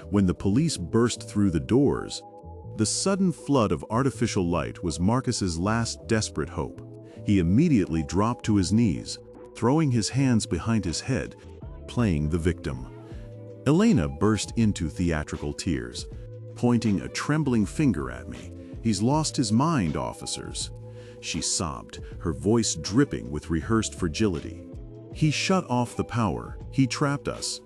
When the police burst through the doors, the sudden flood of artificial light was Marcus's last desperate hope. He immediately dropped to his knees, throwing his hands behind his head, playing the victim. Elena burst into theatrical tears, pointing a trembling finger at me. "He's lost his mind, officers," she sobbed, her voice dripping with rehearsed fragility. "He shut off the power. He trapped us.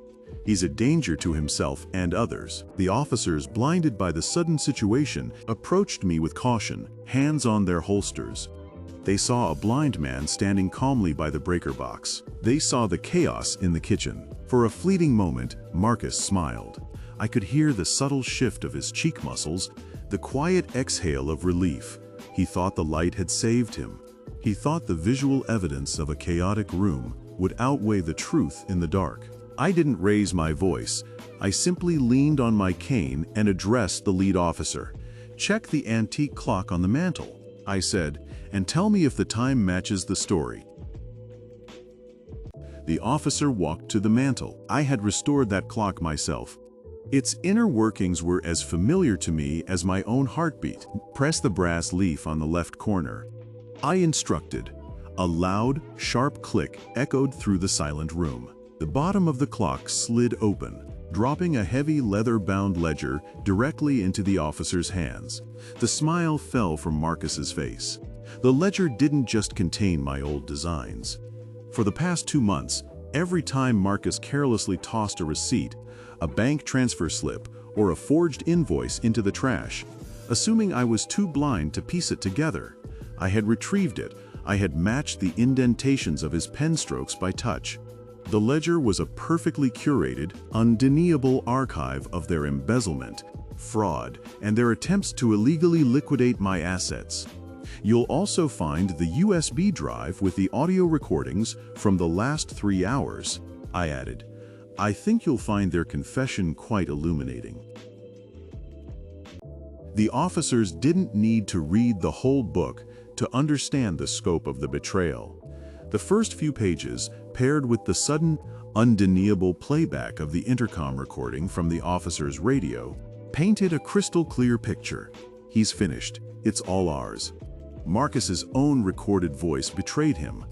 He's a danger to himself and others." The officers, blinded by the sudden situation, approached me with caution, hands on their holsters. They saw a blind man standing calmly by the breaker box. They saw the chaos in the kitchen. For a fleeting moment, Marcus smiled. I could hear the subtle shift of his cheek muscles, the quiet exhale of relief. He thought the light had saved him. He thought the visual evidence of a chaotic room would outweigh the truth in the dark. I didn't raise my voice. I simply leaned on my cane and addressed the lead officer. "Check the antique clock on the mantel," I said, "and tell me if the time matches the story." The officer walked to the mantel. I had restored that clock myself. Its inner workings were as familiar to me as my own heartbeat. "Press the brass leaf on the left corner," I instructed. A loud, sharp click echoed through the silent room. The bottom of the clock slid open, dropping a heavy leather-bound ledger directly into the officer's hands. The smile fell from Marcus's face. The ledger didn't just contain my old designs. For the past 2 months, every time Marcus carelessly tossed a receipt, a bank transfer slip, or a forged invoice into the trash, assuming I was too blind to piece it together, I had retrieved it. I had matched the indentations of his pen strokes by touch. The ledger was a perfectly curated, undeniable archive of their embezzlement, fraud, and their attempts to illegally liquidate my assets. You'll also find the USB drive with the audio recordings from the last 3 hours, I added. I think you'll find their confession quite illuminating. The officers didn't need to read the whole book to understand the scope of the betrayal. The first few pages, paired with the sudden, undeniable playback of the intercom recording from the officer's radio, painted a crystal-clear picture. "He's finished. It's all ours." Marcus's own recorded voice betrayed him.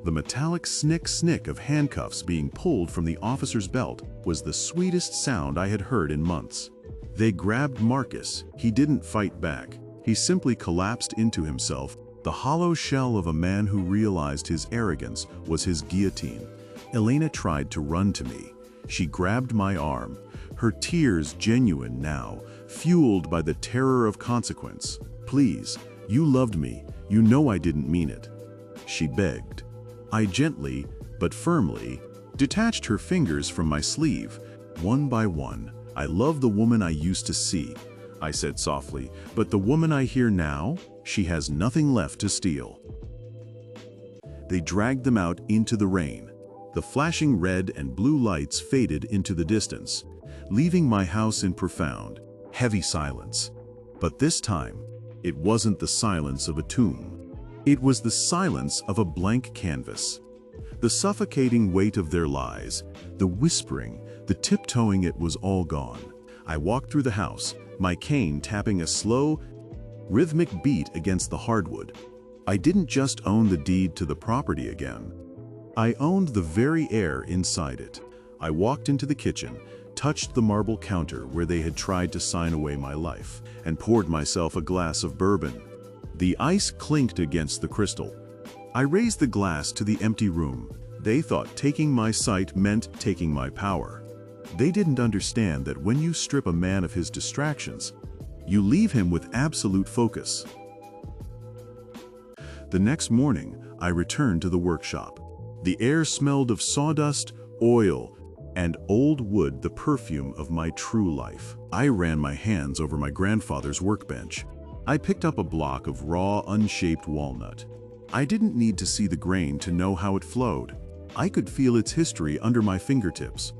The metallic snick-snick of handcuffs being pulled from the officer's belt was the sweetest sound I had heard in months. They grabbed Marcus. He didn't fight back. He simply collapsed into himself, the hollow shell of a man who realized his arrogance was his guillotine. Elena tried to run to me. She grabbed my arm, her tears genuine now, fueled by the terror of consequence. "Please, you loved me. You know I didn't mean it," she begged. I gently, but firmly, detached her fingers from my sleeve, one by one. "I love the woman I used to see," I said softly, "but the woman I hear now, she has nothing left to steal." They dragged them out into the rain. The flashing red and blue lights faded into the distance, leaving my house in profound, heavy silence. But this time, it wasn't the silence of a tomb. It was the silence of a blank canvas. The suffocating weight of their lies, the whispering, the tiptoeing, it was all gone. I walked through the house, my cane tapping a slow, rhythmic beat against the hardwood. I didn't just own the deed to the property again. I owned the very air inside it. I walked into the kitchen, touched the marble counter where they had tried to sign away my life, and poured myself a glass of bourbon. The ice clinked against the crystal. I raised the glass to the empty room. They thought taking my sight meant taking my power. They didn't understand that when you strip a man of his distractions, you leave him with absolute focus. The next morning, I returned to the workshop. The air smelled of sawdust, oil, and old wood, the perfume of my true life. I ran my hands over my grandfather's workbench. I picked up a block of raw, unshaped walnut. I didn't need to see the grain to know how it flowed. I could feel its history under my fingertips.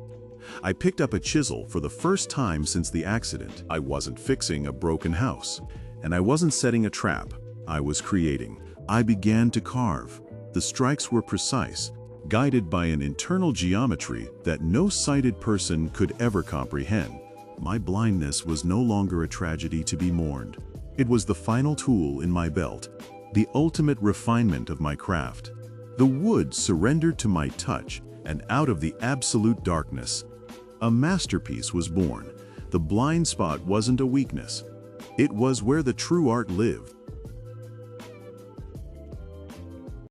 I picked up a chisel for the first time since the accident. I wasn't fixing a broken house, and I wasn't setting a trap. I was creating. I began to carve. The strikes were precise, guided by an internal geometry that no sighted person could ever comprehend. My blindness was no longer a tragedy to be mourned. It was the final tool in my belt, the ultimate refinement of my craft. The wood surrendered to my touch, and out of the absolute darkness, a masterpiece was born. The blind spot wasn't a weakness. It was where the true art lived.